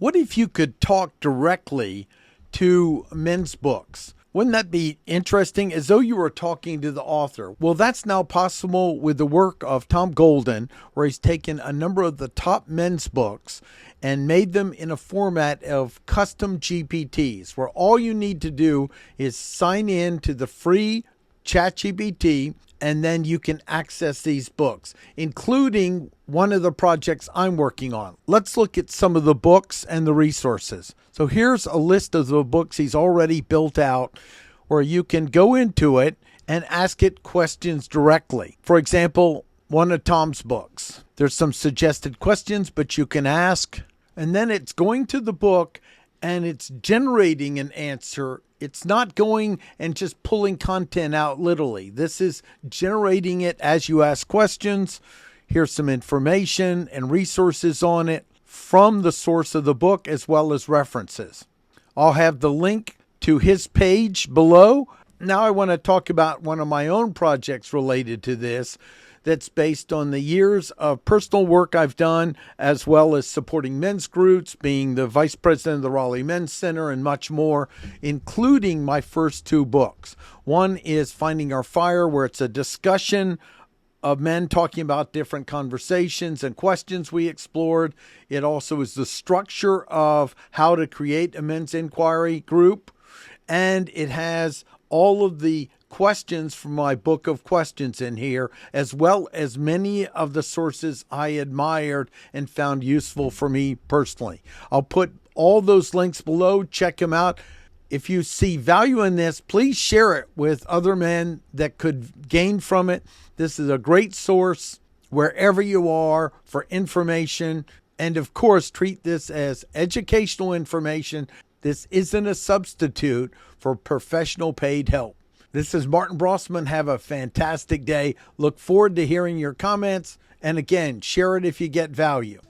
What if you could talk directly to men's books? Wouldn't that be interesting? As though you were talking to the author. Well, that's now possible with the work of Tom Golden, where he's taken a number of the top men's books and made them in a format of custom GPTs, where all you need to do is sign in to the free ChatGPT, and then you can access these books, including one of the projects I'm working on. Let's look at some of the books and the resources. So here's a list of the books he's already built out, where you can go into it and ask it questions directly. For example, one of Tom's books. There's some suggested questions, but you can ask, and then it's going to the book and it's generating an answer. It's not going and just pulling content out literally. This is generating it as you ask questions. Here's some information and resources on it from the source of the book, as well as references. I'll have the link to his page below. Now I want to talk about one of my own projects related to this, that's based on the years of personal work I've done, as well as supporting men's groups, being the vice president of the Raleigh Men's Center, and much more, including my first two books. One is Finding Our Fire, where it's a discussion of men talking about different conversations and questions we explored. It also is the structure of how to create a men's inquiry group. And it has all of the questions from my book of questions in here, as well as many of the sources I admired and found useful for me personally. I'll put all those links below. Check them out. If you see value in this, please share it with other men that could gain from it. This is a great source wherever you are for information. And of course, treat this as educational information. This isn't a substitute for professional paid help. This is Martin Brossman. Have a fantastic day. Look forward to hearing your comments. And again, share it if you get value.